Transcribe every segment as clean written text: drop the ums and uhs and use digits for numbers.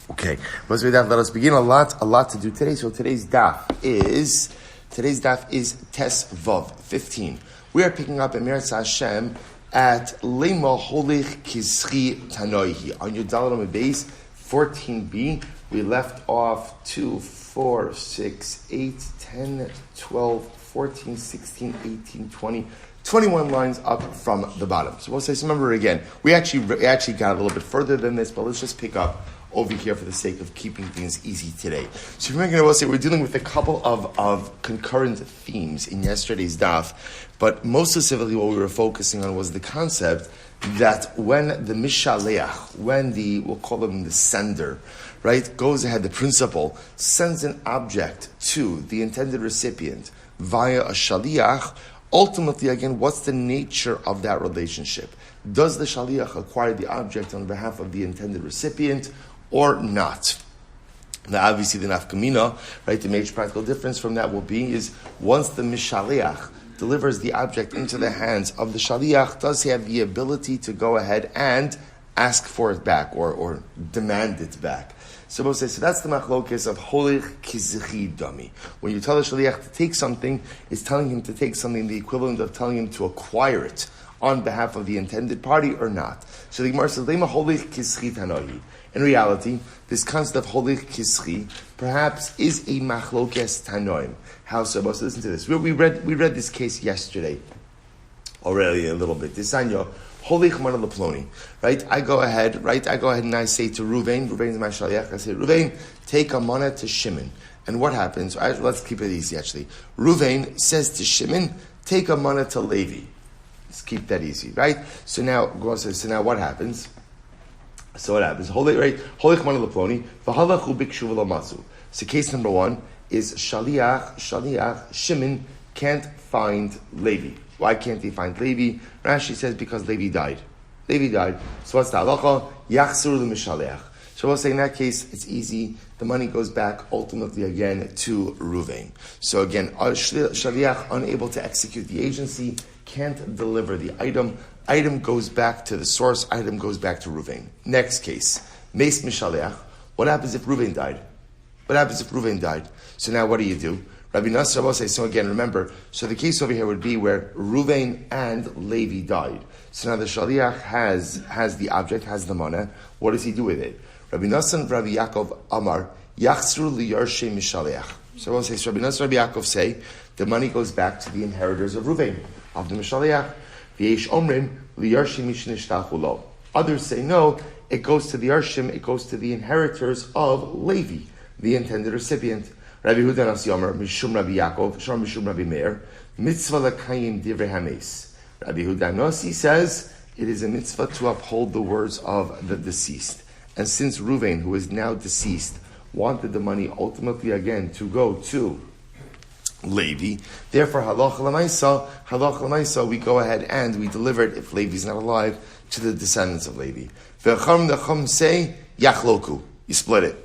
Okay, let us begin. A lot to do today. So today's daf is Tes Vav 15. We are picking up Emirat HaShem at Lema Holich Kizchi Tanoihi on your Dalet base 14b. We left off 2, 4, 6, 8, 10, 12, 14, 16, 18, 20. 21 lines up from the bottom. So we'll say, so remember again, we actually got a little bit further than this, but let's just pick up over here for the sake of keeping things easy today. So remember, we'll say we're dealing with a couple of concurrent themes in yesterday's daf, but most specifically what we were focusing on was the concept that when the mishaleach, we'll call him the sender, right, goes ahead, the principal sends an object to the intended recipient via a shaliach. Ultimately, again, what's the nature of that relationship? Does the shaliach acquire the object on behalf of the intended recipient or not? Now, obviously, the nafkamina, right, the major practical difference from that will be is once the mishaliach delivers the object into the hands of the shaliach, does he have the ability to go ahead and ask for it back or demand it back? So we'll say, so that's the machlokes of holich kizchi dami. When you tell the shaliach to take something, it's telling him to take something the equivalent of telling him to acquire it on behalf of the intended party or not. So the Gemara says, lema holich kizchi tanohi. In reality, this concept of holich kizchi perhaps is a machlokes tanoim. How so? So listen to this. We read this case yesterday already a little bit. This anyo. Holich mana leploni, right? I go ahead and I say to Ruvain is my shaliach, I say, Ruvain, take a mana to Shimon. And what happens? Let's keep it easy, actually. Ruvain says to Shimon, take a mana to Levi. Let's keep that easy, right? So now what happens? Holich mana leploni, v'halachu bikshu v'lo matzu. So case number one is shaliach, Shimon can't find Levi. Why can't he find Levi? Rashi says because Levi died. So what's the halacha? Yachzur l'mishaleach. So we'll say in that case, it's easy. The money goes back ultimately again to Ruvain. So again, shaliach unable to execute the agency, can't deliver the item. Item goes back to the source. Item goes back to Ruvain. Next case, meis mishaleach. What happens if Ruvain died? So now what do? Rabbi Nasser will say, so again, remember, so the case over here would be where Ruvain and Levi died. So now the shaliach has the object, has the mana. What does he do with it? Rabbi Nasser and Rabbi Yaakov Amar, Yachzru liyarshe mishaliach. So we'll say, so Rabbi Nasser and Rabbi Yaakov say, the money goes back to the inheritors of Ruvain, of the mishaliach. V'yesh omrim liyarshe mishnishtachu lo. Others say, no, it goes to the Yarshim, it goes to the inheritors of Levi, the intended recipient. Rabbi Huda Nasi Omer, Mishum Rabbi Yaakov, Shom Mishum Rabbi Meir, Mitzvah L'Kayim Divrei Hames. Rabbi Huda Nasi says it is a mitzvah to uphold the words of the deceased. And since Ruvain, who is now deceased, wanted the money ultimately again to go to Levi, therefore halach l'maisa, we go ahead and we deliver it, if Levi is not alive, to the descendants of Levi. V'cham necham say, yachloku, you split it.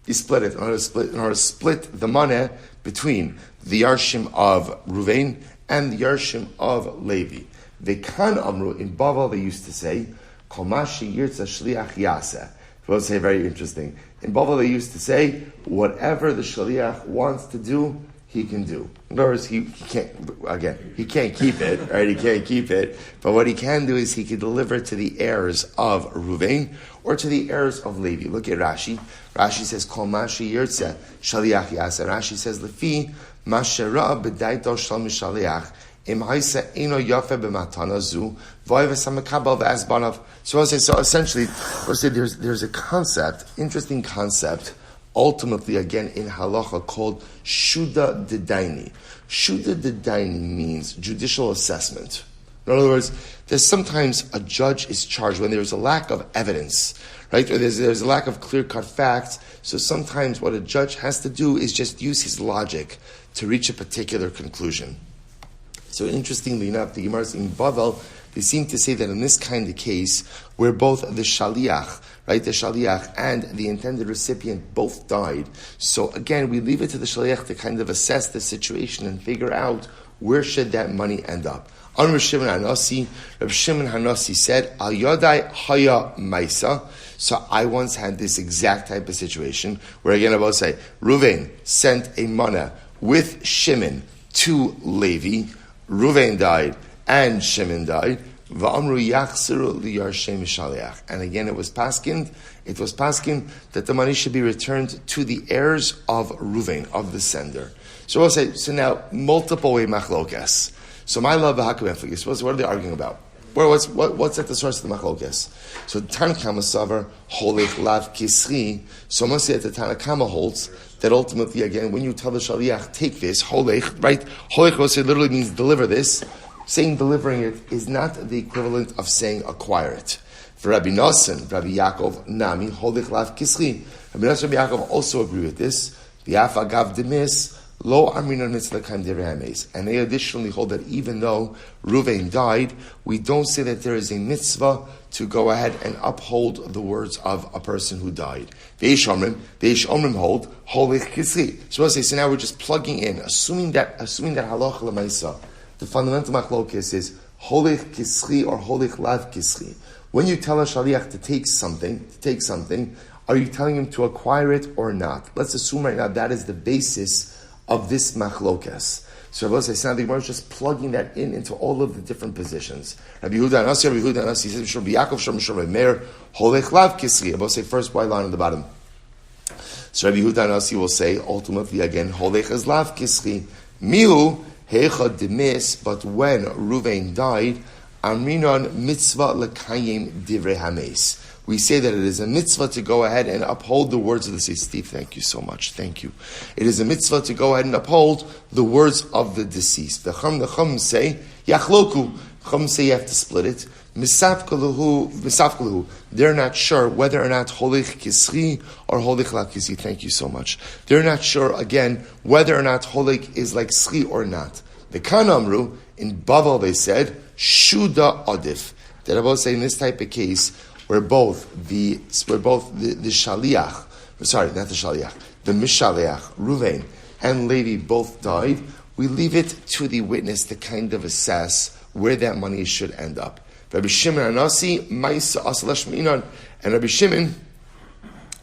In order to split the money between the Yarshim of Ruvain and the Yarshim of Levi. Vekan Amru, in Bavel they used to say, Kol mashi yirtza shliach yaseh. We'll say very interesting. In Bavel they used to say, whatever the shliach wants to do, he can do. In other words, he can't keep it, right? He can't keep it. But what he can do is he can deliver to the heirs of Ruvain or to the heirs of Levi. Look at Rashi. Rashi says, Kol mashi yirtzeh shaliach yaseh. Rashi says, Lefi mashera b'daito shal mishaliach im haisa eno yafe b'matana zu v'oy v'samekabel v'asbanav. So essentially, there's a concept, interesting concept, ultimately, again, in halacha called shuda dedaini. Shuda dedaini means judicial assessment. In other words, there's sometimes a judge is charged when there's a lack of evidence, right? Or there's a lack of clear-cut facts. So sometimes what a judge has to do is just use his logic to reach a particular conclusion. So interestingly enough, the Gemara in Bavel, they seem to say that in this kind of case, where both the shaliach, right, the shaliach and the intended recipient both died. So again, we leave it to the shaliach to kind of assess the situation and figure out where should that money end up? On Rabbi Shimon Hanasi said, Al Yodai Haya Maisa. So I once had this exact type of situation where again I will say, Ruvain sent a mana with Shimon to Levi. Ruvain died and Shimon died. Va'amru yachziru liyarshem shaliach. And again it was paskined that the money should be returned to the heirs of Ruvain, of the sender. So we'll say, so now multiple way machlokas. So my love v'hakavem. What are they arguing about? What's at the source of the machlokas? So Tanakama Savar Holech Lav Kisri. So I'm going to say that the Tanakama holds that ultimately, again, when you tell the shaliach, take this, Holech, right? Holech literally means deliver this. Saying delivering it is not the equivalent of saying acquire it. For Rabbi Nosson, Rabbi Yaakov, Nami, Holech Lav Kisri. Rabbi Nosson, Rabbi Yaakov also agree with this. The Afagav Demis. Lo Amrinon Mitzlakaim Derehames. And they additionally hold that even though Ruvain died, we don't say that there is a mitzvah to go ahead and uphold the words of a person who died. The Eish Omrim hold, Holech Kisri. So we'll say, so now we're just plugging in, assuming that halacha l'maisa, the fundamental machlokes is Holech Kisri or Holech Lav Kisri. When you tell a shaliach to take something, are you telling him to acquire it or not? Let's assume right now that is the basis of this machlokas. So Rabbi says, the Gemara is just plugging that into all of the different positions. Rabbi Yehuda Anasi says, Rabbi Yaakov, Rabbi Meir, Holech Lav Kisri. Rabbi say first white line on the bottom. So Rabbi Yehuda Anasi will say, ultimately again, Holech is Lav Kisri. Mihu Hecha Demis, but when Ruvain died, Amrinon Mitzvah Lekayim Divrei Hames. We say that it is a mitzvah to go ahead and uphold the words of the deceased. Steve, thank you so much. Thank you. It is a mitzvah to go ahead and uphold the words of the deceased. The Chum say, Yachloku. Chum say you have to split it. Misafkaluhu. They're not sure whether or not Holech Kisri or Holech Lav Kisri. Thank you so much. They're not sure, again, whether or not Holech is like Sri or not. The Kanamru, in Bavel they said, Shuda Odif. That I will say in this type of case, where both the shaliach, sorry, not the shaliach, the mishaliach, Ruvain, and Levi both died, we leave it to the witness to kind of assess where that money should end up. Rabbi Shimon Anasi, Ma'isa Asalash Me'inon, and Rabbi Shimon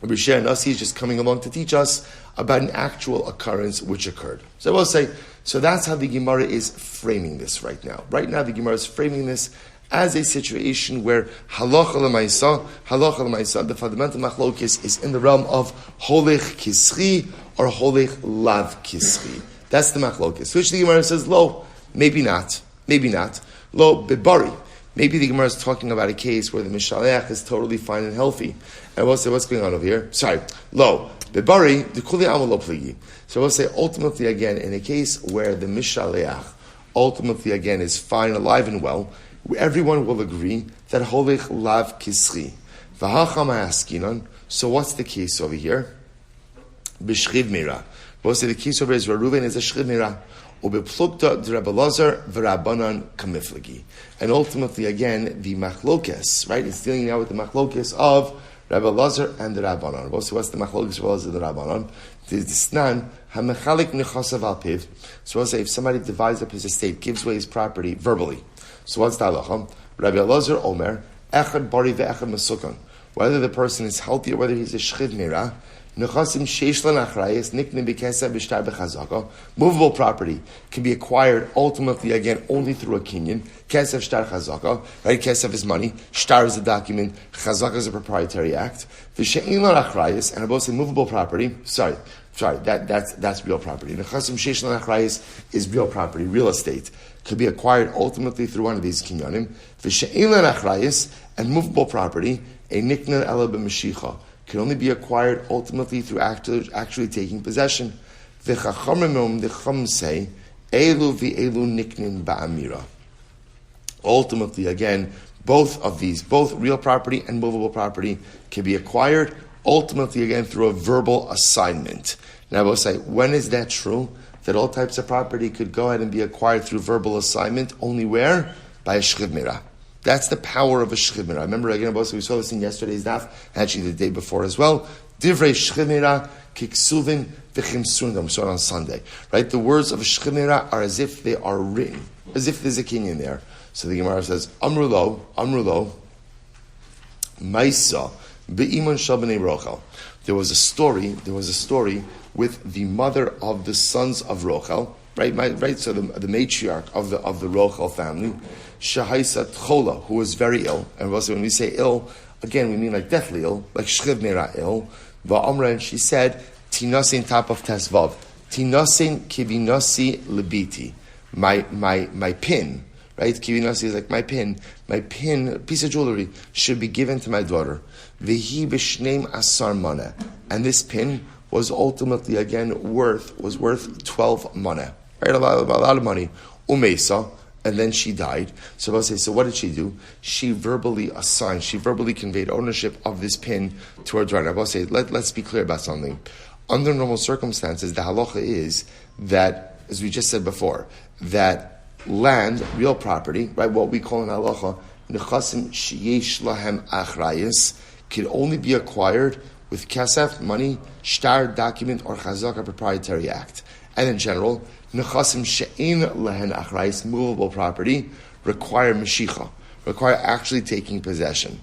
Anasi is just coming along to teach us about an actual occurrence which occurred. So I will say, so that's how the Gemara is framing this right now. Right now the Gemara is framing this as a situation where halacha l'maisa, the fundamental machlokes is in the realm of holech kisri or holech lav kisri. That's the machlokes. Which the Gemara says, lo, maybe not. Lo, bibari. Maybe the Gemara is talking about a case where the mishaleach is totally fine and healthy. And we'll say, what's going on over here? Sorry, lo, bibari, the kuli amalo pligi. So we'll say, ultimately again, in a case where the mishaleach ultimately again is fine, alive and well, everyone will agree that holech lav kisri. V'hacham ha'askinon. So what's the case over here? B'shchiv mira. We'll say the case over here is where Reuven is a shchiv mira. Ubeplukta d'Rabbi Lazar v'Rabbanan kamiflagi. And ultimately, again, the machlokes, right? It's dealing now with the machlokes of Rabbi Lazar and the Rabbanan. We'll see what's the machlokes of Rabbi Lazar and the Rabbanan. The Snan hamechalik nechasav al piv. So we'll say if somebody divides up his estate, gives away his property verbally. So what's the halacha? Rabbi Elazar Omer, echad bari ve'echad mesukon. Whether the person is healthy or whether he's a shchiv mira, nechasim sheish lanachrayis nikne b'kesav b'shtar b'chazaka. Movable property can be acquired ultimately again only through a kinyan. Kesav shtar chazaka, right? Kesav is money, shtar is a document, chazaka is a proprietary act. V'she'in lanachrayis, and I both say movable property. Sorry, that's real property. Nechasim sheish lanachrayis is real property, real estate. Could be acquired ultimately through one of these kinyanim. V'she'elan achrayis, and movable property, a niknan ela b'mashicha, can only be acquired ultimately through actually taking possession. V'chachamim the chum say, elu v'elu niknin ba'amira. Ultimately, again, both of these, both real property and movable property, can be acquired ultimately again through a verbal assignment. Now I will say, when is that true? That all types of property could go ahead and be acquired through verbal assignment, only where? By a shchiv mira. That's the power of a shchiv mira. Remember, again, we saw this in yesterday's daf, actually the day before as well. Divrei shchimera kiksuvin v'chimsurndam. So on Sunday, right? The words of shchimera are as if they are written, as if there's a kinyan there. So the Gemara says, Amrulo, Maisa, be'iman shel b'nei Rochel. There was a story with the mother of the sons of Rochel, right? So the matriarch of the Rochel family, Shahaisa Tchola, who was very ill. And also when we say ill, again, we mean like deathly ill, like Shchiv Mera ill. Va'amra, and she said, Tinasin top of Tesvav, Tinasin kibinasi libiti, my pin, right? Kibinasi is like my pin, piece of jewelry, should be given to my daughter. Vihi b'shneim asar mana. And this pin was ultimately, again, worth 12 mana. Right? A lot of money. Umesa. And then she died. So I'll say, so what did she do? She verbally conveyed ownership of this pin to her daughter. I'll say, let's be clear about something. Under normal circumstances, the halacha is that, as we just said before, that land, real property, right, what we call in halacha, nechasim sheyesh lahem achrayis, can only be acquired with kesef, money, shtar, document, or chazaka, proprietary act. And in general, nechasim she'ein lehen achrayis, movable property, require meshicha, require actually taking possession.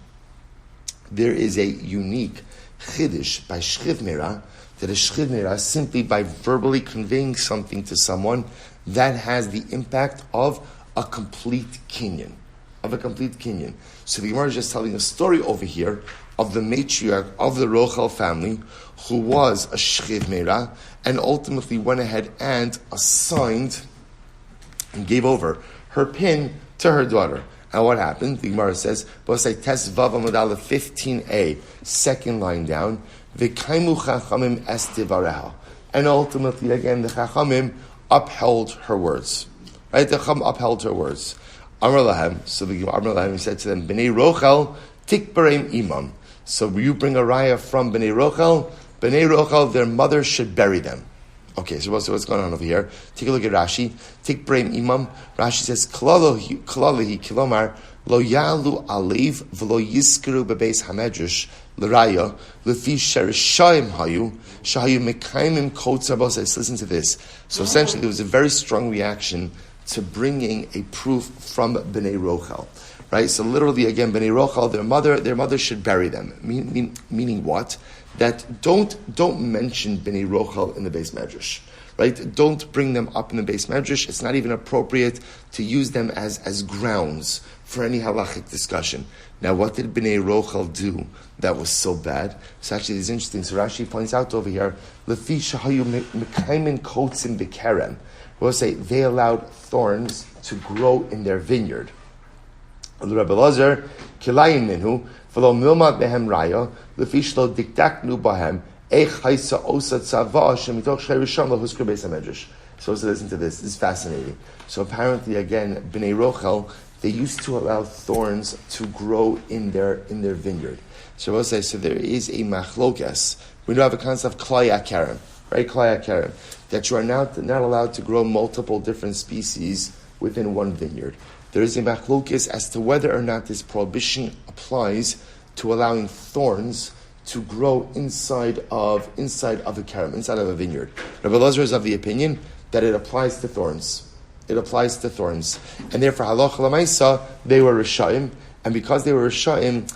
There is a unique chiddush by shchiv mera, that a shchiv mera, simply by verbally conveying something to someone, that has the impact of a complete kinyan. So the Gemara is just telling a story over here of the matriarch of the Rochel family, who was a shchiv mera, and ultimately went ahead and assigned and gave over her pin to her daughter. And what happened? The Gemara says, Bosai Tes Vav Amud Aleph 15a, second line down, V'kaimu Chachamim es tivareha. And ultimately, again, the Chachamim upheld her words. Right? The Chacham upheld her words. Amar Lahem, so the Amar Lahem, he said to them, B'nei Rochel, tikbareim imam. So you bring a raya from B'nei Rochel, their mother should bury them. Okay, so what's going on over here? Take a look at Rashi. Tikbareim imam. Rashi says, Kalalahi kilomar, lo yalu alev, v'lo yizkeru bebeis hamedrash, l'raya, l'fi sherishayim hayu, shahayu mekaimim kotza bosais. Listen to this. So essentially, there was a very strong reaction to bringing a proof from B'nei Rochel. Right? So literally, again, B'nei Rochel, their mother should bury them. Meaning what? That don't mention B'nei Rochel in the Beis Medrash. Right? Don't bring them up in the Beis Medrash. It's not even appropriate to use them as grounds for any halachic discussion. Now, what did B'nei Rochel do that was so bad? So actually, it's interesting. So Rashi points out over here, Lefi shahayu mekaimin kotzim b'kerem. We'll say they allowed thorns to grow in their vineyard. Rabbi Lazar, kilayim minhu, v'lo milma behem raya, lefish lo diktaknu bahem, eich haisa osa tzava, shemitoch sherisham lahuskar beis hamedrash. So listen to this. This is fascinating. So apparently, again, B'nei Rochel, they used to allow thorns to grow in their vineyard. So we'll say, so there is a machlokas. We do have a concept of klaya karim, right? Klaya karim, that you are not allowed to grow multiple different species within one vineyard. There is a machlokas as to whether or not this prohibition applies to allowing thorns to grow inside of a karim, inside of a vineyard. Rabbi Lazar is of the opinion that it applies to thorns. It applies to thorns. And therefore, halacha l'maisa, they were rishayim, and because they were rishayim,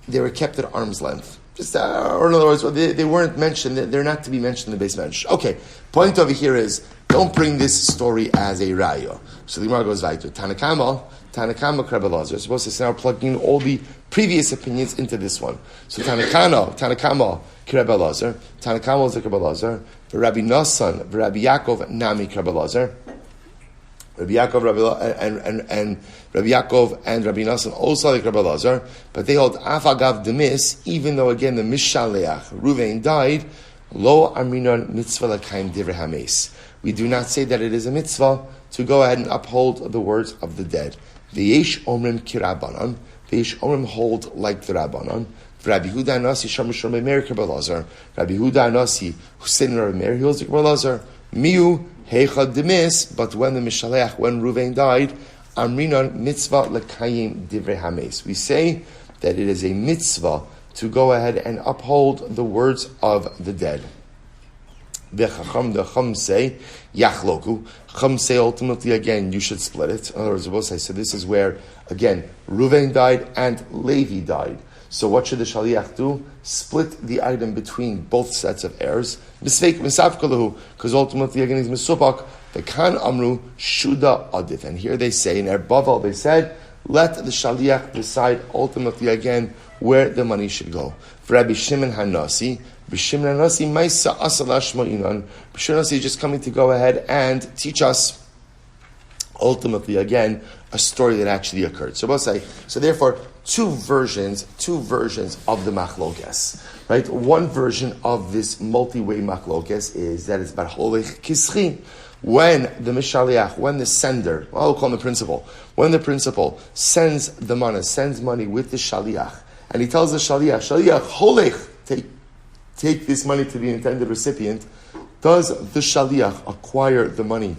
they were kept at arm's length. Or in other words, they weren't mentioned, they're not to be mentioned in the Beis Medrash. Okay, point over here is, don't bring this story as a raya. So the Gemara goes right to Tanakama Rabbi Lazar. Supposed to say now plugging all the previous opinions into this one. So Tanakama Rabbi Lazar, Tanakama is like Rabbi Lazar, Rabbi Nassan, Rabbi Yaakov, Nami Rabbi Lazar. Rabbi Yaakov and Rabbi Yaakov and Rabbi Nassan also like Rabbi Lazar, but they hold afagav demis, even though again the Mishaleach Ruvain died, lo aminon mitzvah l'kaim divrei hames. We do not say that it is a mitzvah to go ahead and uphold the words of the dead. V'yesh omrim kirabanan, v'yesh omrim hold like the Rabbanan. Rabbi Huda Nasi Shamashor Meir Rabbi Lazar. Rabbi Huda Nasi Hussein Rabbi Meir, he holds like Rabbi Lazar. Miu heicha demis, but when the Mishaleach, when Ruvain died, amrinon mitzvah l'kayim divrei hames. We say that it is a mitzvah to go ahead and uphold the words of the dead. The Chacham say, Yachloku. Chacham say ultimately again, you should split it. In other words, we'll say, so this is where, again, Ruvain died and Levi died. So what should the Shaliach do? Split the item between both sets of heirs. Because ultimately again he's Mesupak. The Kan Amru Shuda Adif. And here they say, in Erbaval they said, let the Shaliach decide ultimately again where the money should go. For Rabbi Shimon Hanasi, Rabbi Shimon Hanasi Maisa Asalash Ma'inan. Rabbi Shimon Hanasi is just coming to go ahead and teach us ultimately again a story that actually occurred. So we'll say, so therefore, two versions of the machlokes, right? One version of this multi-way machlokes is that it's about holich kischi. When the mishaliach, when the sender, well, we'll call him the principal, when the principal sends the money, sends money with the shaliach, and he tells the shaliach, holich, take this money to the intended recipient, does the shaliach acquire the money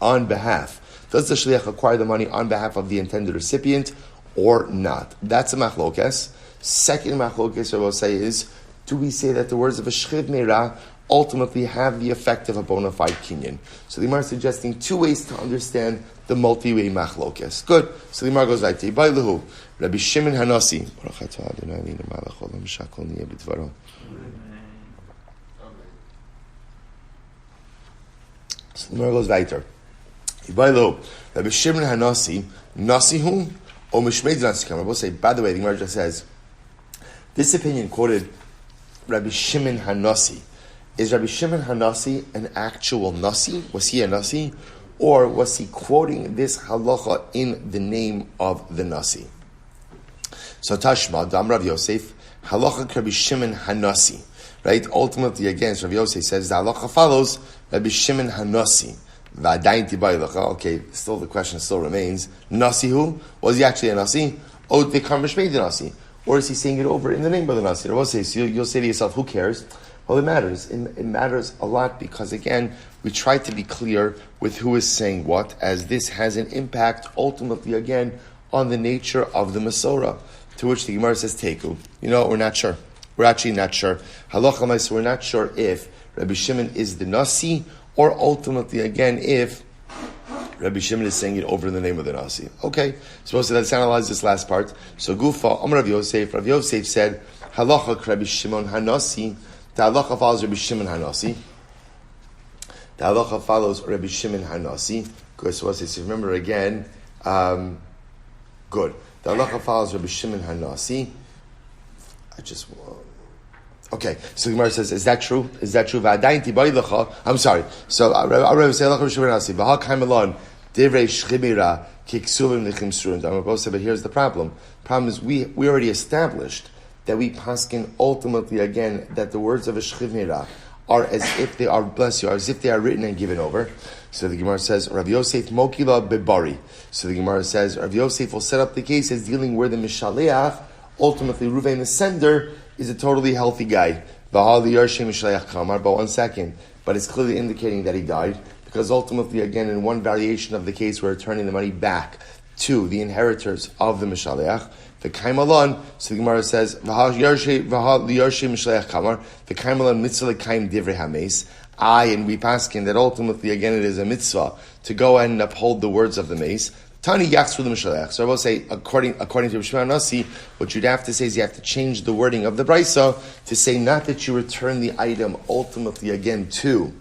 on behalf? Does the shaliach acquire the money on behalf of the intended recipient or not? That's a machlokes. Second machlokes I will say is, do we say that the words of a shchiv meirah ultimately have the effect of a bona fide kinyan? So the Gemara is suggesting two ways to understand the multi-way machlokes. Good. So the Gemara goes like, Teibayluhu, Rabbi Shimon Hanasi. So the Gemara goes weiter. Teibayluhu, Rabbi Shimon Hanasi, Nasihu, or Mishmeid Nasi. I will say, by the way, the Gemara just says, this opinion quoted Rabbi Shimon Hanasi. Is Rabbi Shimon Hanasi an actual Nasi? Was he a Nasi? Or was he quoting this halacha in the name of the Nasi? So Tashma, Dam Rav Yosef, halacha Rabbi Shimon Hanasi. Right? Ultimately, again, Rav Yosef says the halacha follows Rabbi Shimon Hanasi. Okay, still the question still remains. Nasi who? Was he actually a Nasi? Or the Karmashmei Nasi? Or is he saying it over in the name of the Nasi? So you'll say to yourself, who cares? Well, it matters. It matters a lot because, again, we try to be clear with who is saying what, as this has an impact, ultimately, again, on the nature of the Masorah, to which the Gemara says, Teku. We're not sure. We're actually not sure. Halacha Maisa, we're not sure if Rabbi Shimon is the Nasi, or ultimately, again, if Rabbi Shimon is saying it over in the name of the Nasi. Okay, so let's analyze this last part. So Gufa, Amar Rav Yosef said, Halacha Rabbi Shimon Hanasi. The halacha follows Rabbi Shimon Hanasi. The halacha follows Rabbi Shimon Hanasi. Good. So remember again. Good. The halacha follows Rabbi Shimon Hanasi. Okay. So the Gemara says, is that true? Is that true? I'm sorry. So Rabbi say halacha Rabbi Shimon Hanasi. V'hal kaimelon divrei shchimira kiksuvim nechimsurun. But here's the problem. Problem is we already established that we paskin ultimately again that the words of a shchiv meirah are as if they are, bless you, as if they are written and given over. So the Gemara says, Rav Yosef mokila bebari. So the Gemara says, Rav Yosef will set up the case as dealing where the mishaleach, ultimately Ruvain the sender, is a totally healthy guy. But 1 second. But it's clearly indicating that he died, because ultimately again in one variation of the case we're turning the money back to the inheritors of the mishaleach. The kaimalon, so the Gemara says, the kaimalon mitzvah kaim divrei hames. And we paskin that ultimately again it is a mitzvah to go ahead and uphold the words of the mace. Tani yachsu the mishalech. So I will say, according to Shmuel Nasi, what you'd have to say is you have to change the wording of the brisa to say not that you return the item ultimately again to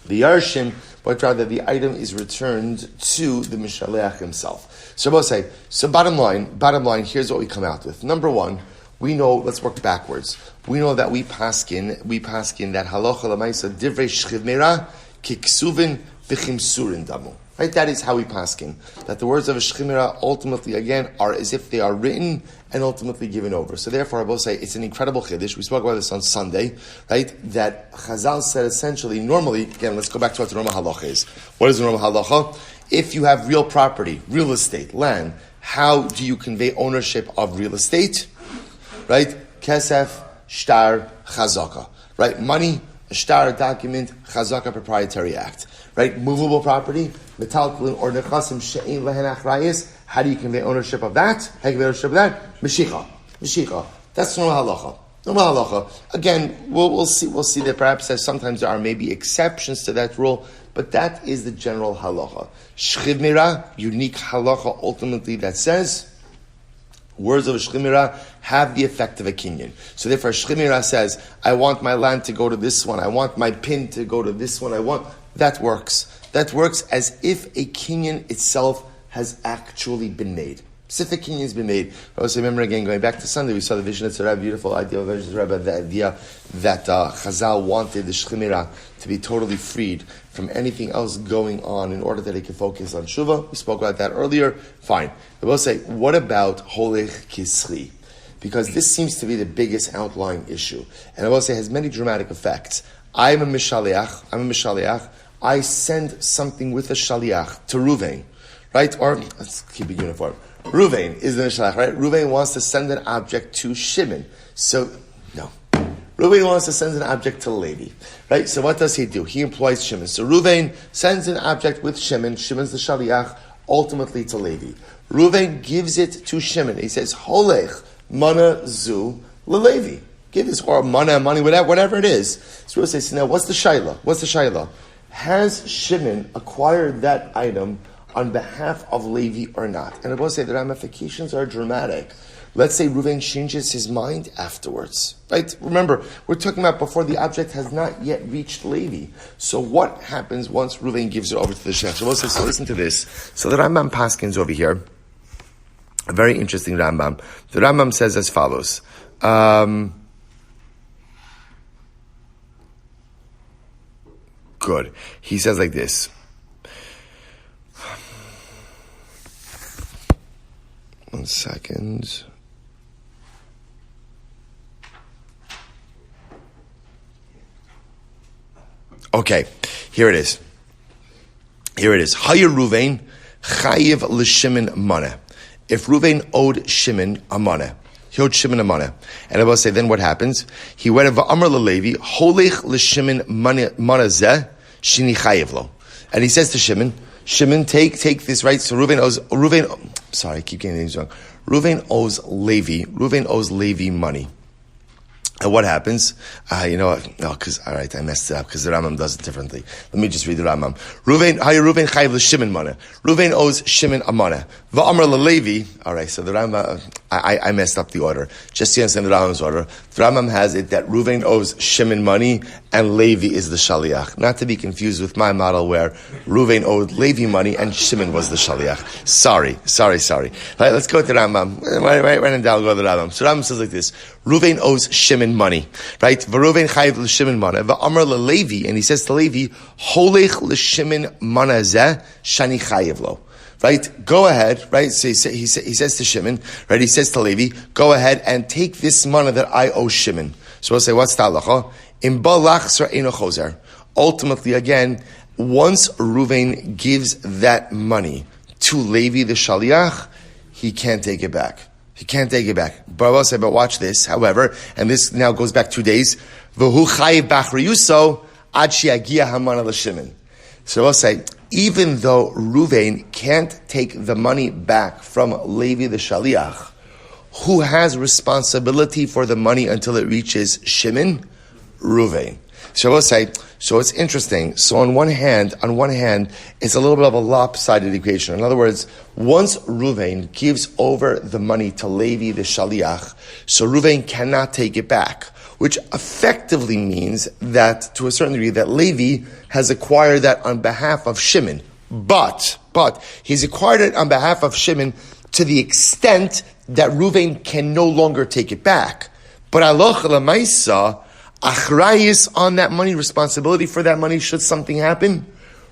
the yarshim, but rather the item is returned to the Mishaleach himself. So we'll say, so bottom line, here's what we come out with. Number one, we know, let's work backwards. We know that we paskin that halacha l'maisa divrei shchiv meirah kiksuvin v'chimsurin damu. Right, that is how we paskin. That the words of a shchiv meirah ultimately again are as if they are written and ultimately given over. So therefore, I will say it's an incredible chiddush. We spoke about this on Sunday, right? That Chazal said essentially, normally, again, let's go back to what the normal halacha is. What is the normal halacha? If you have real property, real estate, land, how do you convey ownership of real estate? Right? Kesef, shtar, chazaka. Right? Money, a shtar, document, chazaka, proprietary act. Right? Movable property, metalklin, or nechasim she'ein lehen achrayis. How do you convey ownership of that? How do you convey ownership of that? Meshicha. Mashiach. That's normal halacha. Normal halacha. Again, we'll see that perhaps sometimes there are maybe exceptions to that rule, but that is the general halacha. Shchimira, unique halacha ultimately that says, words of a shchimira have the effect of a kinyan. So therefore, shchimira says, I want my land to go to this one, I want my pin to go to this one, that works. That works as if a kinyan itself has actually been made. Specific kinyan has been made. I also remember again, going back to Sunday, we saw the vision of a beautiful idea of the Rebbe, the idea that Chazal wanted the shchimira to be totally freed from anything else going on in order that it could focus on Shuvah. We spoke about that earlier. Fine. I will say, what about Holech Kisri? Because this seems to be the biggest outlying issue. And I will say it has many dramatic effects. I'm a Mishaliach. I send something with a Shaliach to Ruvain. Right? Or, let's keep it uniform. Ruvain is the Mishaliach, right? Ruvain wants to send an object to Shimon. So, no. Ruvain wants to send an object to Levi, right? So what does he do? He employs Shimon. So Ruvain sends an object with Shimon. Shimon's the Shaliach, ultimately to Levi. Ruvain gives it to Shimon. He says, Holech mana zu leLevi. Give this, or mana, money, whatever it is. So Ruvain says, now what's the shayla? Has Shimon acquired that item on behalf of Levi or not? And I will say the ramifications are dramatic. Let's say Reuven changes his mind afterwards, right? Remember, we're talking about before the object has not yet reached Levi. So what happens once Reuven gives it over to the Shech? So listen to this. So the Rambam Paskins over here, a very interesting Rambam. The Rambam says as follows. Good. He says like this. One second. Okay, here it is. Hayir Ruvain chayiv l'Shimon mana. If Ruvain owed Shimon a mana, he owed Shimon a mana. And I will say, then what happens? He went over Amar LeLevi, holech l'Shimon mana zeh shini chayiv lo. And he says to Shimon, take this, right? So sorry, I keep getting things wrong. Ruvain owes Levi money. And what happens? You know what? No, all right, I messed it up because the Rambam does it differently. Let me just read the Rambam. Ruvain chayiv l'Shimon mana. Ruvain owes Shimon a mana. Va'amar LeLevi. All right, so the Rambam, I messed up the order. Just to understand the Rambam's order, the Rambam has it that Ruvain owes Shimon money and Levi is the Shaliach. Not to be confused with my model where Ruvain owed Levi money and Shimon was the Shaliach. Sorry. Right, let's go to the Rambam. Right and down, go to the Rambam. So Rambam says like this. Ruvain owes Shimon money, right? V'Ruvain chayiv l'Shimon mana. V'Amar LeLevi, and he says to Levi, holech l'Shimon mana zeh shani chayiv lo. Right? Go ahead, right? So he says to Shimon, right? He says to Levi, go ahead and take this mana that I owe Shimon. So we'll say, what's the halacha? Im balach sra'ino chozer. Ultimately, again, once Ruvain gives that money to Levi the Shaliach, he can't take it back. But I will say, but watch this, however, and this now goes back 2 days. V'hu chayiv b'achriyuso ad sheyagia hamana l'Shimon. So I will say, even though Ruvain can't take the money back from Levi the Shaliach, who has responsibility for the money until it reaches Shimon? Ruvain. So I will say, so it's interesting. So on one hand, it's a little bit of a lopsided equation. In other words, once Ruvain gives over the money to Levi the Shaliach, so Ruvain cannot take it back, which effectively means that, to a certain degree, that Levi has acquired that on behalf of Shimon. But he's acquired it on behalf of Shimon to the extent that Ruvain can no longer take it back. But aloch l'maisa, achrayis on that money, responsibility for that money, should something happen,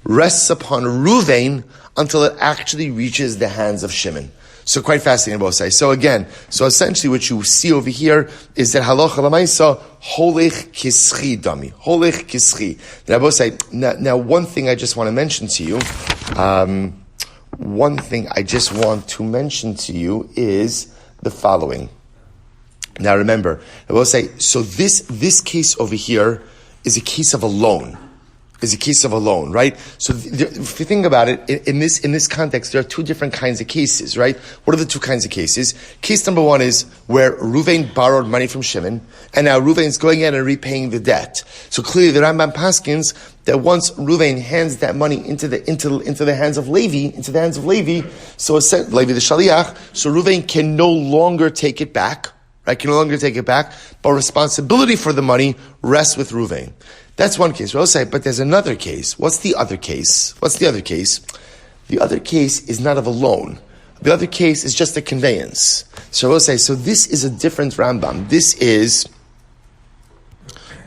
rests upon Ruvain until it actually reaches the hands of Shimon. So quite fascinating both sides. So essentially what you see over here is that halacha l'maisa, holech kischi dami. Holech kischi. Now both say, now one thing I just want to mention to you, is the following. Now remember, I will say, so this case over here is a case of a loan. is a case of a loan, right? So if you think about it, in this context, there are two different kinds of cases, right? What are the two kinds of cases? Case number one is where Reuven borrowed money from Shimon, and now Reuven's going in and repaying the debt. So clearly the Rambam paskins that once Reuven hands that money into the hands of Levi, so Levi the Shaliach, so Reuven can no longer take it back, right? Can no longer take it back, but responsibility for the money rests with Reuven. That's one case. We'll say, but there's another case. What's the other case? The other case is not of a loan. The other case is just a conveyance. So we'll say, so this is a different Rambam. This is,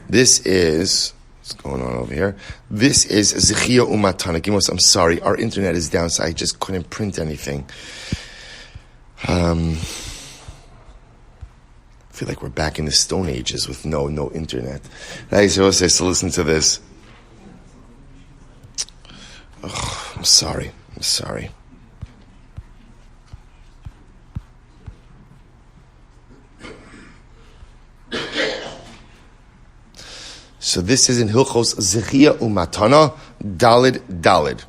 what's going on over here? This is Zechia Umatana. Gimos, I'm sorry, our internet is down, so I just couldn't print anything. I feel like we're back in the Stone Ages with no internet. Right, so listen to this. Oh, I'm sorry. So this is in Hilchos Zechia Umatana, Dalid.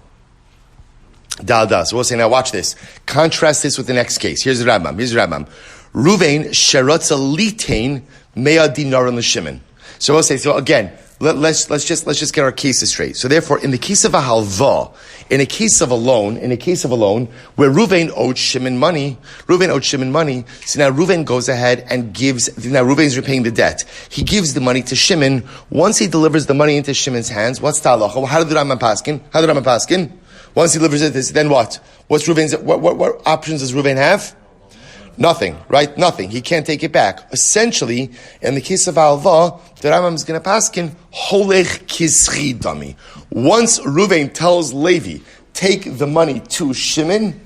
So we'll say, now watch this. Contrast this with the next case. Here's the Rambam. Reuven sheratza litain mea dinaran l'shimon. So we'll say, so again, let's just get our cases straight. So therefore, in the case of a halva, in a case of a loan, where Reuven owed Shimon money, so now Reuven goes ahead and Reuven's repaying the debt. He gives the money to Shimon. Once he delivers the money into Shimon's hands, what's the halacha? How did the Rambam paskin? Once he delivers it, then what? What options does Reuven have? Nothing, right? Nothing. He can't take it back. Essentially, in the case of Alva, the Rambam is going to paskin holech kischi dami. Once Reuven tells Levi, take the money to Shimon,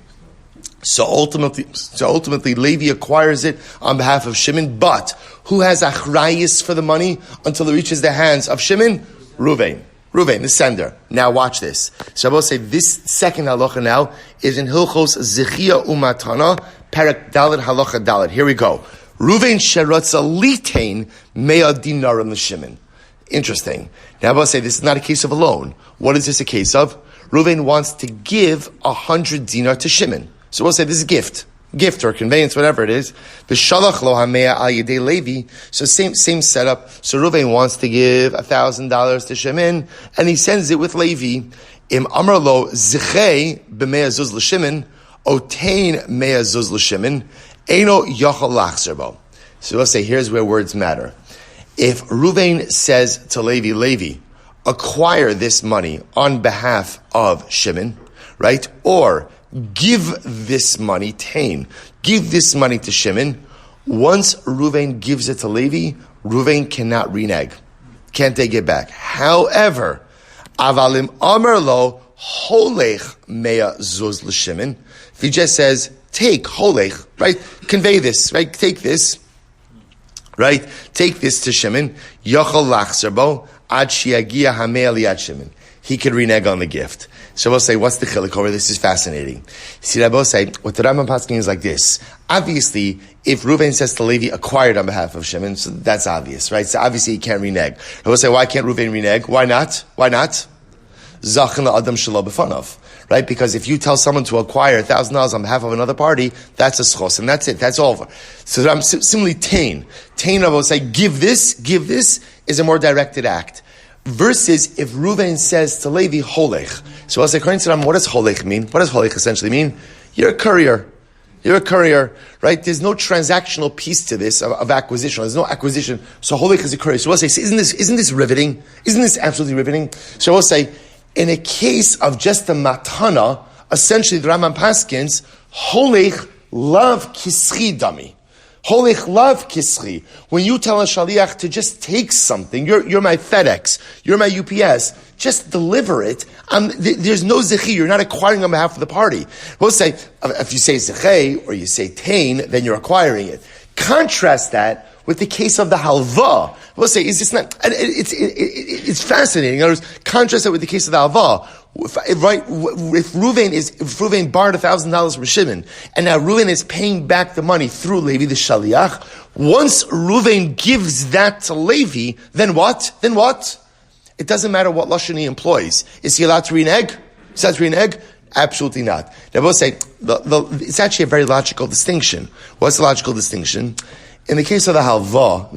so ultimately Levi acquires it on behalf of Shimon, but who has achrayis for the money until it reaches the hands of Shimon? Reuven, the sender. Now watch this. So I will say this second halacha now is in Hilchos Zechia Umatana, Parak Daled Halacha Daled. Here we go. Reuven sheratza litain mea dinaran l'shimon. Interesting. Now I will say this is not a case of a loan. What is this a case of? Reuven wants to give 100 dinar to Shimon. So we'll say this is a gift or conveyance, whatever it is. V'shalach lo hamea al yedei Levi. So same setup. So Reuven wants to give $1,000 to Shimon, and he sends it with Levi. Im amar lo zichei b'mea zuz l'Shimon, otain mea zuz l'Shimon, eino yachal lachzer bo. So we'll say here's where words matter. If Reuven says to Levi, acquire this money on behalf of Shimon, right? Or give this money, give this money to Shimon. Once Reuven gives it to Levi, Reuven cannot renege, can't take it back. However, avalim amar lo holech mea zuz l'Shimon. If he just says, take holech, right? Convey this, right? Take this, right? Take this to Shimon. Yachal lachzer bo ad shiagia hamea liat Shimon. He could renege on the gift. So we'll say, what's the chiluk over? This is fascinating. See, Rabbi say, what the Rambam paskin is like this. Obviously, if Reuven says to Levi, acquired on behalf of Shimon, so that's obvious, right? So obviously he can't renege. We'll say, why can't Reuven renege? Why not? Zachin la'adam shelo b'fanav. Right? Because if you tell someone to acquire $1,000 on behalf of another party, that's a zechus, and that's it. That's over. So I'm similarly tain. I will say, give this is a more directed act. Versus if Reuven says to Levi, holech. So I'll say, according to them, what does holech mean? What does holech essentially mean? You're a courier, right? There's no transactional piece to this of acquisition. There's no acquisition. So holech is a courier. So we'll say, isn't this riveting? Isn't this absolutely riveting? So we'll say, in a case of just a matana, essentially the Rambam paskins, holech lav kischi dami. Holech lav kischi. When you tell a shaliach to just take something, you're my FedEx, you're my UPS, just deliver it. There's no zechi. You're not acquiring on behalf of the party. We'll say, if you say zechei or you say tain, then you're acquiring it. Contrast that with the case of the halva. We'll say, is this not? It's fascinating. In other words, contrast that with the case of the halva. If Reuven borrowed $1,000 from Shimon, and now Reuven is paying back the money through Levi the shaliach. Once Reuven gives that to Levi, then what? It doesn't matter what lashon he employs. Is he allowed to renege? Is that renege? Absolutely not. Now, we'll say it's actually a very logical distinction. What's the logical distinction? In the case of the halva,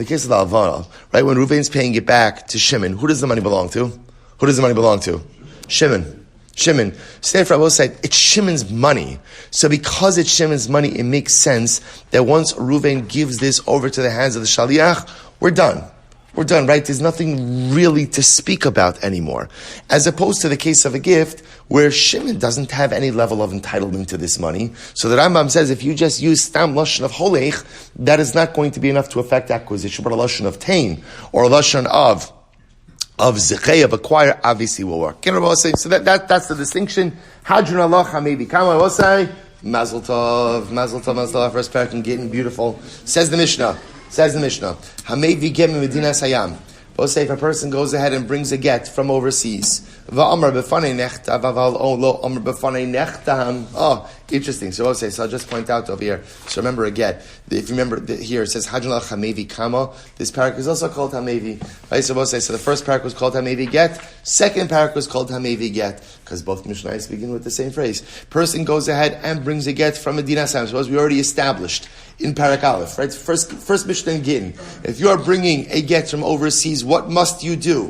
right, when Reuven's paying it back to Shimon, who does the money belong to? Who does the money belong to? Shimon. So therefore, I will say it's Shimon's money. So because it's Shimon's money, it makes sense that once Reuven gives this over to the hands of the shaliach, we're done. We're done, right? There's nothing really to speak about anymore. As opposed to the case of a gift where Shimon doesn't have any level of entitlement to this money. So the Rambam says if you just use stam lashon of holech, that is not going to be enough to affect acquisition. But a lashon of tain or a lashon of zechus, of acquire, obviously will work. So that's the distinction. Hadron Allah maybe. Come on, what's say? Mazel tov. First parak in Gittin, beautiful. Says the Mishnah. Hamevi get medina sayam. We'll say if a person goes ahead and brings a get from overseas. Oh, interesting. So I'll say, so I'll just point out over here. So remember a get. If you remember here, it says Hajjal Hamevi Kama. This parak is also called Hamevi. Right? So we'll say, so the first parak was called Hamevi Get. Second parak was called Hamevi Get. Because both Mishnayos begin with the same phrase. Person goes ahead and brings a get from Medina Sayam. So as we already established in Parak Aleph, right? First Mishnah in Gittin. If you are bringing a get from overseas, what must you do?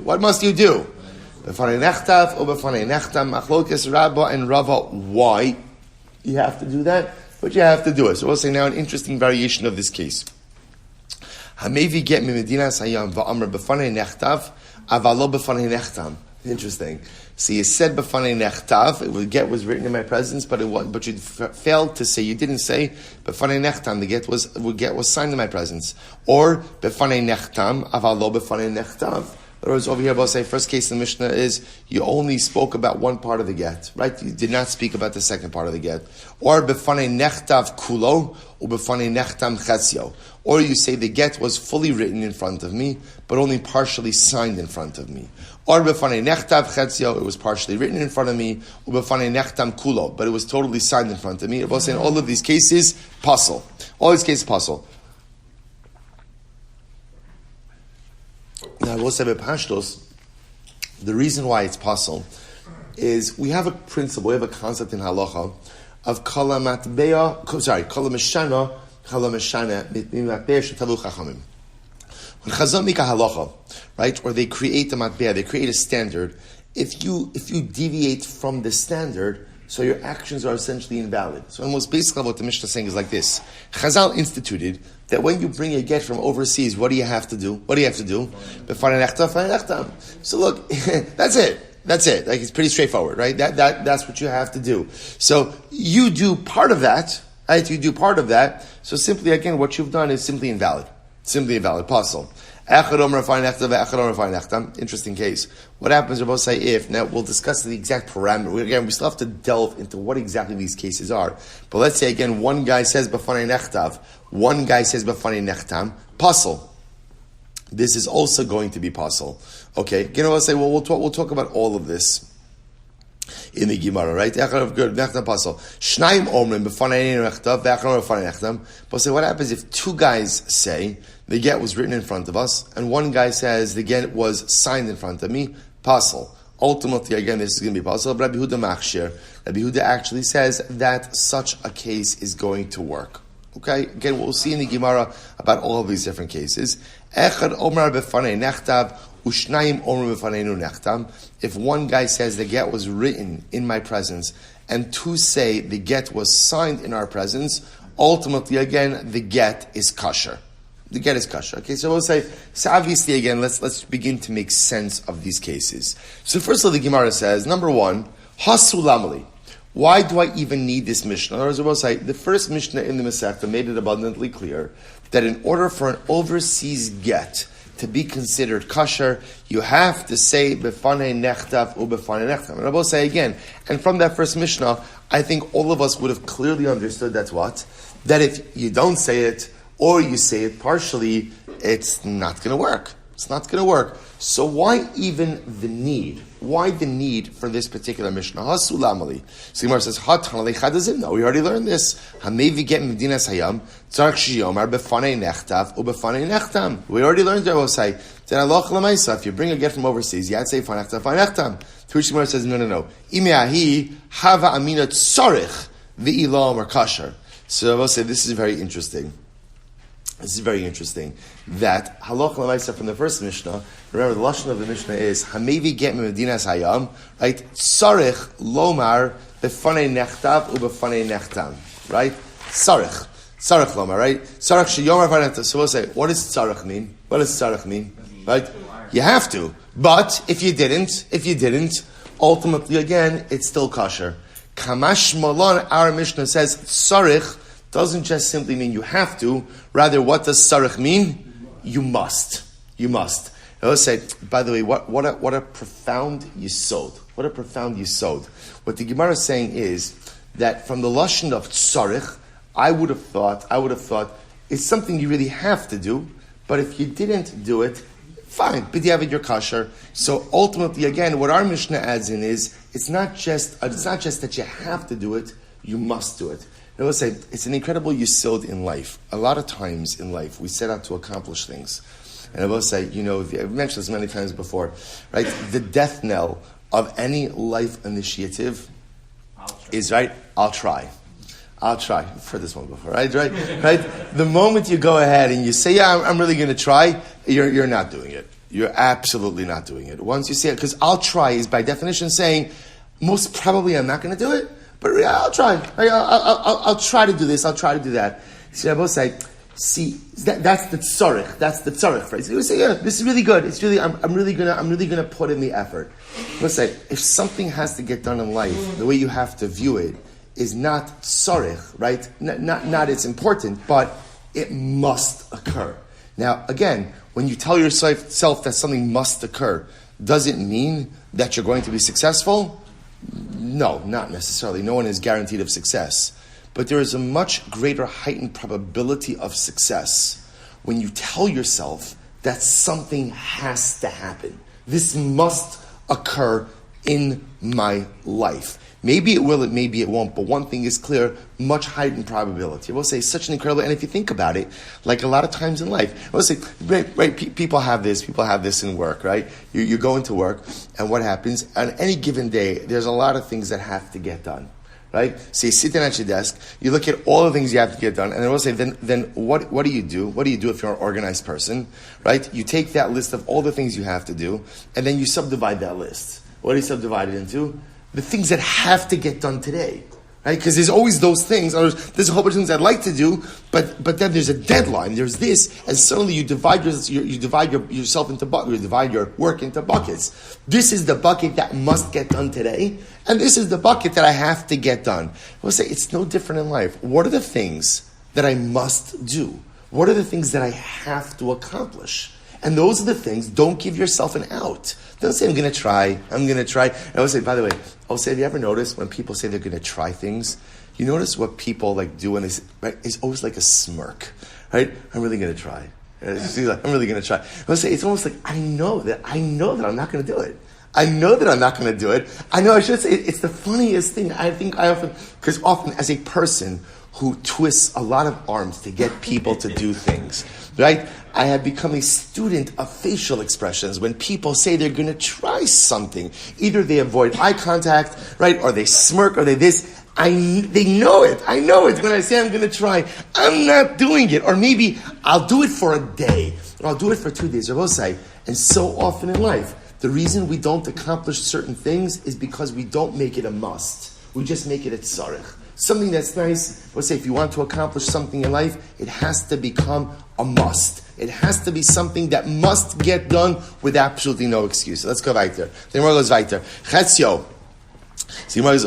B'fanei nechtav or b'fanei nechtam, machlokes Rabba and Rava. Why you have to do that? But you have to do it. So we'll say now an interesting variation of this case. Hamevi get mi medina sayam va'amr b'fanei nechtav, avalo b'fanei nechtam. Interesting. So you said b'fanei nechtav, the get was written in my presence, but you failed to say, you didn't say b'fanei nechtam, the get was signed in my presence. Or b'fanei nechtam, avalo b'fanei nechtav. In other words, over here, I'll say, first case in the Mishnah is, you only spoke about one part of the get, right? You did not speak about the second part of the get. Or b'fanei nechtav kulo, or b'fanei nechtam chetzio. Or you say the get was fully written in front of me, but only partially signed in front of me. Or b'fanei nechtav chetzio, it was partially written in front of me, or b'fanei nechtam kulo, but it was totally signed in front of me. I'll say, in all of these cases, pasul. All these cases, pasul. Now, I will say by Pashtos, the reason why it's pasul is we have a principle, we have a concept in halacha of kala mishana mitmatbeya shetavu chachamim. When Chazal make a halacha, right, or they create a matbeya, they create a standard. If you deviate from the standard, so your actions are essentially invalid. So almost basically what the Mishnah is saying is like this. Chazal instituted that when you bring a get from overseas, what do you have to do? So look, that's it. Like it's pretty straightforward, right? That's what you have to do. So you do part of that, right? You do part of that. So simply, again, what you've done is simply invalid. Pasul. Interesting case. What happens, Rabbi say if? Now, we'll discuss the exact parameter. We still have to delve into what exactly these cases are. But let's say, again, one guy says b'fanei nechtav, one guy says b'fanei nechtam, pasul. This is also going to be pasul. Okay, again, we'll say, well, we'll talk about all of this in the Gemara, right? But say, what happens if two guys say the get was written in front of us, and one guy says the get was signed in front of me? Pasul. Ultimately, again, this is going to be pasul. Rabbi Yehuda machshir. Rabbi Yehuda actually says that such a case is going to work. Okay, again, we'll see in the Gemara about all of these different cases. Echad omar b'fanei nechtav. If one guy says the get was written in my presence, and two say the get was signed in our presence, ultimately, again, the get is kosher. The get is kosher. Okay, so we'll say, so obviously, again, let's begin to make sense of these cases. So first of all, the Gemara says, number one, hasulamali. Why do I even need this Mishnah? Or as we'll say, the first Mishnah in the Masechta made it abundantly clear that in order for an overseas get to be considered kosher, you have to say b'fanei nechtav u b'fanei nechtam. And I will say again, and from that first Mishnah, I think all of us would have clearly understood that's what? That if you don't say it, or you say it partially, it's not going to work. It's not going to work. So why even the need? Why the need for this particular Mishnah? Hasulamali. So Gemara says, no, we already learned this. Hamevi get medina sayam, tzarich shiyomar b'fanei nechtav u b'fanei nechtam. We already learned that. We'll say Then halacha l'maisa, if you bring a get from overseas, you have to say farnechtam, farnechtam. To which Gemara says, no. Imeahi hava amina tzarich v'ilam or kasher. So I will say this is very interesting. This is very interesting. That halacha l'maisa from the first Mishnah. Remember, the lashon of the Mishnah is hamevi get medinas hayam. Right? Tzarich lomar befanei nechtav ubefanei nechtam. Right? Tzarich lomar. Right? Tzarich sheyomar farnechtam. So we'll say, what does tzarich mean? What does tzarich mean? Right? You have to. But if you didn't, ultimately again, it's still kosher. Kamash Malon, our Mishnah says, tzarich doesn't just simply mean you have to. Rather, what does tzarich mean? You must. You must. I will say, by the way, what a profound yisod. What a profound yisod. What the Gemara is saying is that from the lashon of tzarich, I would have thought it's something you really have to do. But if you didn't do it, fine, b'diavad you're kosher. So ultimately, again, what our Mishnah adds in is it's not just that you have to do it, you must do it. I will say it's an incredible yisod in life. A lot of times in life we set out to accomplish things, and I will say, I've mentioned this many times before, right? The death knell of any life initiative is right. I'll try. I've heard this one before, right? The moment you go ahead and you say, yeah, I'm really going to try, you're not doing it. You're absolutely not doing it. Once you say it, because I'll try is by definition saying, most probably I'm not going to do it, but yeah, I'll try. I'll try to do this. I'll try to do that. So I both say, that's the tzarich. That's the tzarich phrase. You say, yeah, this is really good. It's really, I'm really gonna put in the effort. Let's say, if something has to get done in life, the way you have to view it is not tzarich, right? Not it's important, but it must occur. Now, again, when you tell yourself that something must occur, does it mean that you're going to be successful? No, not necessarily. No one is guaranteed of success. But there is a much greater heightened probability of success when you tell yourself that something has to happen. This must occur in my life. Maybe it will, maybe it won't, but one thing is clear, much heightened probability. I will say such an incredible, and if you think about it, like a lot of times in life, I will say, people have this in work, right? You go into work, and what happens? On any given day, there's a lot of things that have to get done, right? So you sit down at your desk, you look at all the things you have to get done, and I will say, then what do you do? What do you do if you're an organized person, right? You take that list of all the things you have to do, and then you subdivide that list. What do you subdivide it into? The things that have to get done today, right? Because there's always those things. There's a whole bunch of things I'd like to do, but then there's a deadline. There's this, and suddenly you divide yourself into buckets. You divide your work into buckets. This is the bucket that must get done today, and this is the bucket that I have to get done. I will say it's no different in life. What are the things that I must do? What are the things that I have to accomplish? And those are the things. Don't give yourself an out. Don't say, I'm going to try. And I will say, by the way, have you ever noticed when people say they're going to try things, you notice what people do, and it's always like a smirk, right? I'm really going to try. I'm really going to try. I will say, it's almost like, I know that I'm not going to do it. I know that I'm not going to do it. I know I should say, it's the funniest thing. Because often as a person who twists a lot of arms to get people to do things, right? I have become a student of facial expressions. When people say they're going to try something, either they avoid eye contact, right, or they smirk, or they this. They know it. I know it. When I say I'm going to try, I'm not doing it. Or maybe I'll do it for a day, or I'll do it for 2 days, or we'll say. And so often in life, the reason we don't accomplish certain things is because we don't make it a must. We just make it a tzarich. Something that's nice, let's say if you want to accomplish something in life, it has to become a must. It has to be something that must get done with absolutely no excuse. So let's go weiter. The Gemara goes weiter. Chetzio. So we'll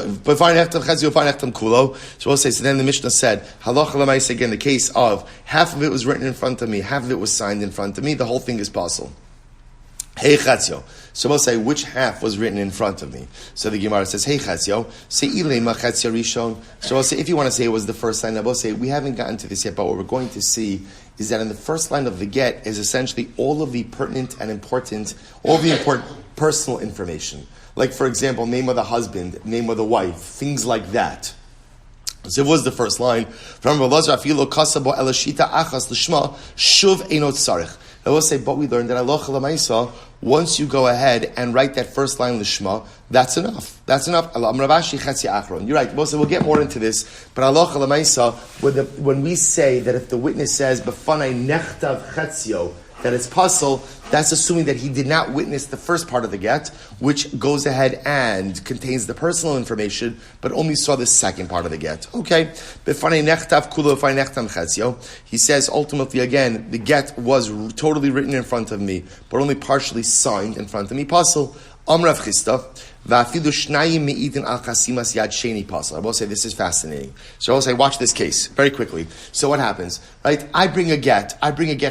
say, so then the Mishnah said, halacha l'maisa, again, the case of half of it was written in front of me, half of it was signed in front of me, the whole thing is possible. Hey Chatzio. So we'll say, which half was written in front of me? So the Gemara says, Hey Chatzio, sheleimah Chatzio Rishon. So we'll say, if you want to say it was the first line, we'll say, we haven't gotten to this yet, but what we're going to see is that in the first line of the get is essentially all of the pertinent and important, all the important personal information. Like, for example, name of the husband, name of the wife, things like that. So it was the first line. From Rabbi Lazar, afilo kasabo elashita achas l'shma shuv einot sarich. I will say, but we learned that halacha l'maisa, once you go ahead and write that first line l'shma, that's enough. That's enough. You're right. We'll get more into this, but halacha l'maisa, when we say that if the witness says b'fanai nechtav chetzio, that it's puzzle, that's assuming that he did not witness the first part of the get, which goes ahead and contains the personal information, but only saw the second part of the get. Okay. He says ultimately again, the get was totally written in front of me, but only partially signed in front of me. Puzzle. Amrav Chista. I will say this is fascinating. So I will say, watch this case very quickly. So what happens? Right? I bring a get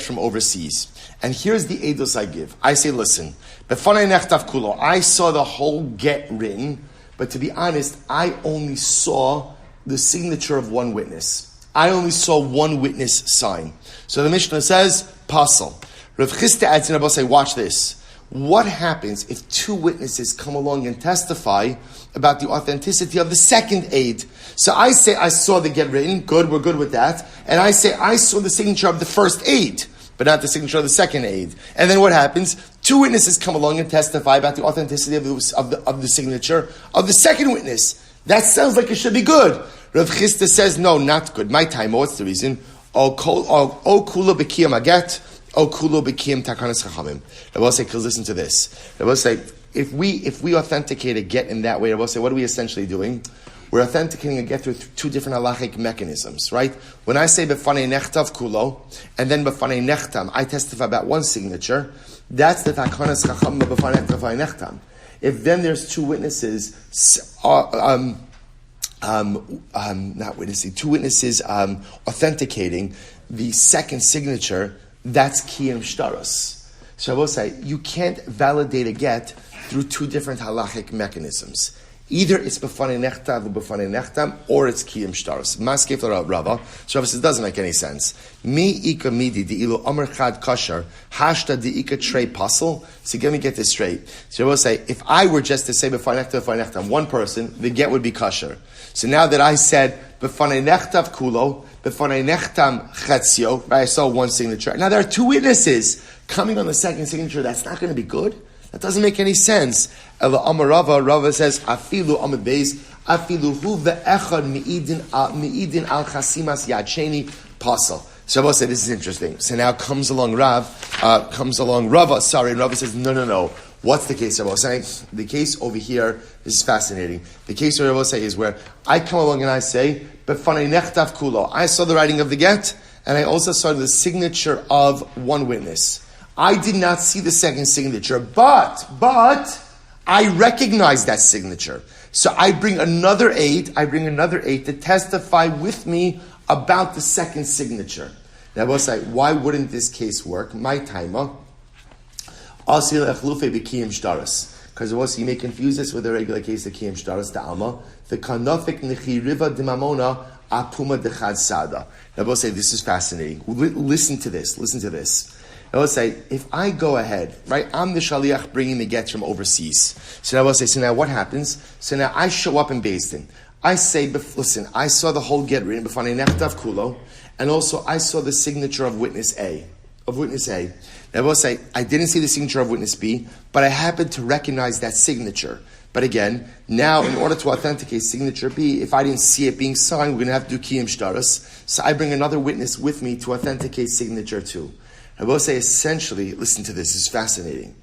from overseas. And here's the eidos I give. I say, listen, I saw the whole get written, but to be honest, I only saw the signature of one witness. I only saw one witness sign. So the Mishnah says, Pasal. Rav Chista adds in, I will say, watch this. What happens if two witnesses come along and testify about the authenticity of the second aid? So I say, I saw the get written, good, we're good with that. And I say, I saw the signature of the first aid, but not the signature of the second aid. And then what happens? Two witnesses come along and testify about the authenticity of the signature of the second witness. That sounds like it should be good. Rav Chista says, no, not good. My time, what's the reason? O kula b'kiyam aget. Oh, kulo b'kiyam takanas chachamim. I will say, because listen to this. I will say, if we authenticate a get in that way, I will say, what are we essentially doing? We're authenticating a get through two different halachic mechanisms, right? When I say b'fanei nechtav kulo, and then b'fanei nechtam, I testify about one signature. That's the takanas chachamim b'fanei nechtam. If then there's two witnesses, two witnesses authenticating the second signature. That's kiyam shtaros. So I will say, you can't validate a get through two different halachic mechanisms. Either it's b'fanei nechtav or b'fanei nechtam, or it's kiyam shtaros. Maskef Rava. So Rava says, it doesn't make any sense. Mi ika midi di ilu omer chad kasher hashta di ika trei pasel. So let me get this straight. So I will say, if I were just to say b'fanei nechtam, one person, the get would be kasher. So now that I said b'fanei nechtav kulo, b'fanei nechtam chetzio, I saw one signature. Now there are two witnesses coming on the second signature. That's not going to be good. That doesn't make any sense. Ela Amar Rava says, afilu amid beis, afilu hu ve'echad mi'idin al chasimas yad pasal. So Rava said, this is interesting. So now comes along Rava, and Rava says, no. What's the case Rava saying? The case over here is fascinating. The case Rava say is where I come along and I say, b'fanei nechtav kulo. I saw the writing of the get, and I also saw the signature of one witness. I did not see the second signature, but I recognize that signature. So I bring another aid to testify with me about the second signature. Now I will say, why wouldn't this case work? My timer. Because you may confuse this with a regular case of kiyam shtaros ta'alma. The kanofik nechiriva dimamona apuma dechad sada. Now I will say, this is fascinating. Listen to this. I will say, if I go ahead, right, I'm the shaliach bringing the gets from overseas. So I will say, so now what happens? So now I show up in Beis Din. I say, listen, I saw the whole get written b'fanei nechtav kulo, and also I saw the signature of witness A. Now I will say, I didn't see the signature of witness B, but I happened to recognize that signature. But again, now in order to authenticate signature B, if I didn't see it being signed, we're going to have to do kiyam shtaros. So I bring another witness with me to authenticate signature 2. I will say, essentially, listen to this, it's fascinating.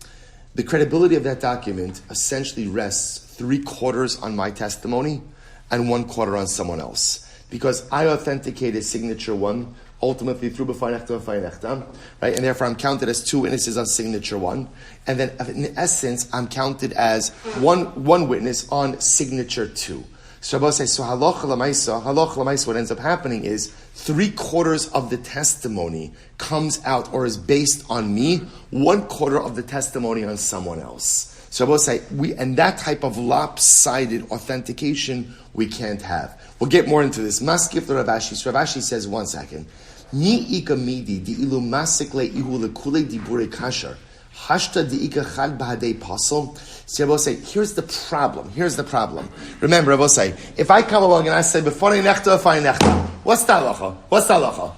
The credibility of that document essentially rests 3/4 on my testimony and 1/4 on someone else. Because I authenticated signature 1, ultimately through b'fanei nechtam, right? And therefore I'm counted as 2 witnesses on signature 1. And then in essence, I'm counted as one witness on signature 2. So Rabbi says, so halacha l'maisa, what ends up happening is 3/4 of the testimony comes out or is based on me, 1/4 of the testimony on someone else. So Rabbi say, and that type of lopsided authentication we can't have. We'll get more into this. Maskif the Ravashi. So Ravashi says, one second. Mi ika midi di ilu masik le ihu le kule di bure kasher. Hashta di ika chad bahadei pasol. So Rabbi say, here's the problem. Remember, Rabbi say, if I come along and I say, b'fanei nechta, b'fanei nechta, what's the halacha?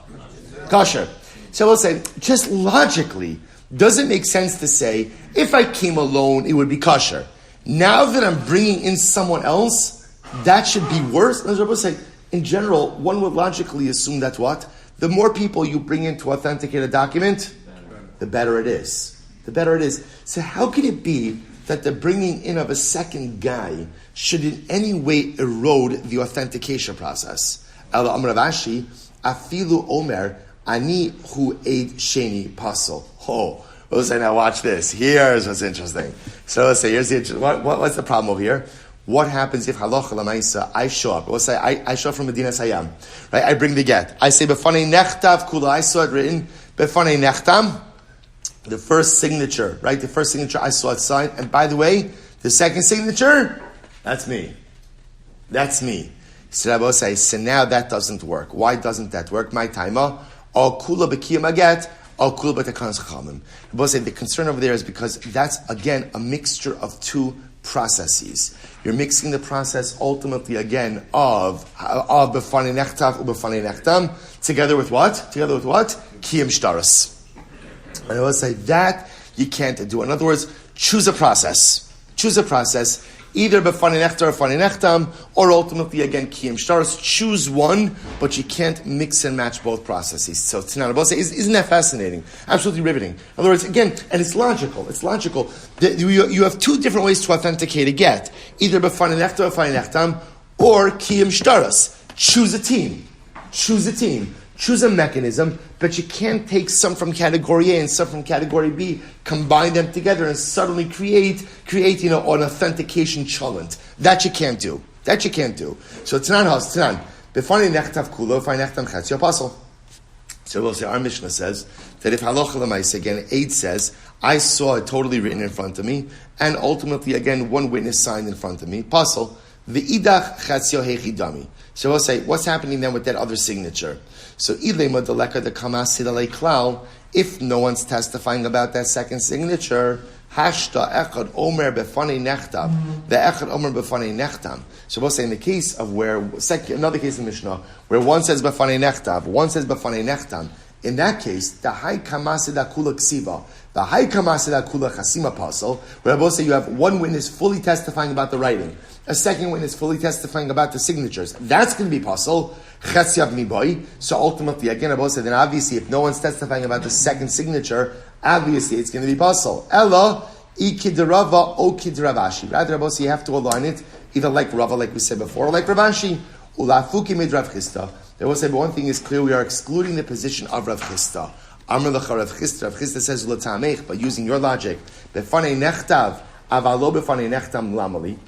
Kasher. So I will say, just logically, does it make sense to say, if I came alone, it would be kosher? Now that I'm bringing in someone else, that should be worse? As I will say, in general, one would logically assume that what? The more people you bring in to authenticate a document, the better it is. The better it is. So how can it be that the bringing in of a second guy should in any way erode the authentication process? Ela Amar Rav Ashi, afilu omer, ani hu eid sheni pasol. Oh, we'll say, now watch this. Here's what's interesting. So let's say, here's the what's the problem over here? What happens if halacha l'maisa, I show up? We'll say, I show up from Medina Sayam. Right? I bring the get. I say, befanei nechtav kula, I saw it written, befanei nechtam, the first signature, right? The first signature, I saw it signed. And by the way, the second signature, that's me. That's me. So Rabbi say, so now that doesn't work. Why doesn't that work? My timer, all kula b'kiyam aget, all kula b'tekanas chachamim. Rabbi say, the concern over there is because that's, again, a mixture of two processes. You're mixing the process ultimately again of b'fanei nechtav u'b'fanei nechtam together with what? Together with what? Kiyam shtaros. And I will say that you can't do. In other words, choose a process. Choose a process. Either b'fanei nechtam or b'fanei nechtam, or ultimately again kiyam shtaros. Choose one, but you can't mix and match both processes. So Tanan, I will say, isn't that fascinating? Absolutely riveting. In other words, again, and it's logical. It's logical. You have two different ways to authenticate a get. Either b'fanei nechtam or b'fanei nechtam, or kiyam shtaros. Choose a team. Choose a team. Choose a mechanism, but you can't take some from category A and some from category B, combine them together and suddenly create an authentication challenge. That you can't do. That you can't do. So Tanan, b'fanei nechtav kula, b'fanei nechtam chetz apostle. So we'll say, our Mishnah says that if halacha l'maisa, again, Eid says, I saw it totally written in front of me, and ultimately, again, one witness signed in front of me, apostle, v'idach chatzio hechidami. So we'll say, what's happening then with that other signature? So, if no one's testifying about that second signature, hashta echad omer befanei nechtam, the echad omer befanei nechtam. So we'll say in the case of another case in Mishnah, where one says befanei nechtav, one says befanei nechtam, in that case, the hai kamasida kula ksiva, the hai kamasida kula chasima pasal, where I both say you have one witness fully testifying about the writing, a second witness fully testifying about the signatures. That's going to be pasal. So ultimately, again, I both say then obviously, if no one's testifying about the second signature, obviously it's going to be pasal. Ella ikidrava o kidravashi. Rather, I both say you have to align it either like Rava, like we said before, or like Ravashi. Ulafuki mid Rav Chisda. They will say, but one thing is clear: we are excluding the position of Rav Chisda. Amar lecha Rav Chisda. Rav Chisda says ulatamech, but using your logic, befanei nechtav avalo befanei nechtam lamali.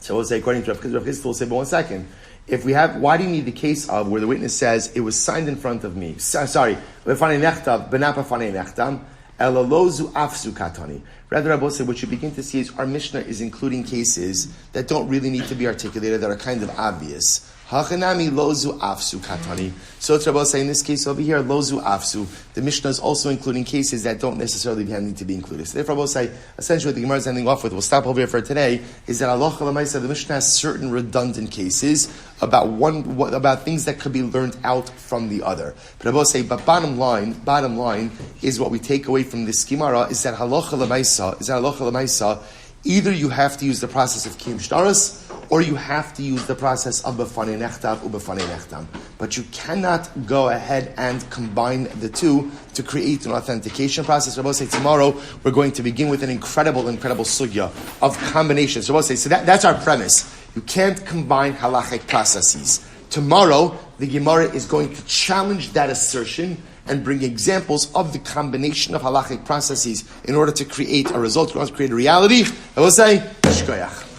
So we'll say, according to Rav Chisda, we'll say, but one second. If we have, why do you need the case of where the witness says it was signed in front of me? Sorry, befanei nechtav benapa fanei nechtam elalozu afsu katani. Rather, I will say, what you begin to see is our Mishnah is including cases that don't really need to be articulated, that are kind of obvious. Hachanami lozu afsu katani. So it's Rabbi say in this case over here, lozu afsu. The Mishnah is also including cases that don't necessarily need to be included. So therefore, Rabbi say essentially what the Gemara is ending off with, we'll stop over here for today, is that Allah Chalamaysa, the Mishnah has certain redundant cases about things that could be learned out from the other. But Rabbi say, but bottom line is what we take away from this Gemara is that halacha l'maisa, either you have to use the process of kiyum shtaros, or you have to use the process of befanei nechtav or befanei nechtam. But you cannot go ahead and combine the two to create an authentication process. Rabbi say tomorrow we're going to begin with an incredible sugya of combinations. Rabbi say, so that's our premise. You can't combine halachic processes. Tomorrow the Gemara is going to challenge that assertion and bring examples of the combination of halachic processes in order to create a result, in order to create a reality. I will say, shkoyach.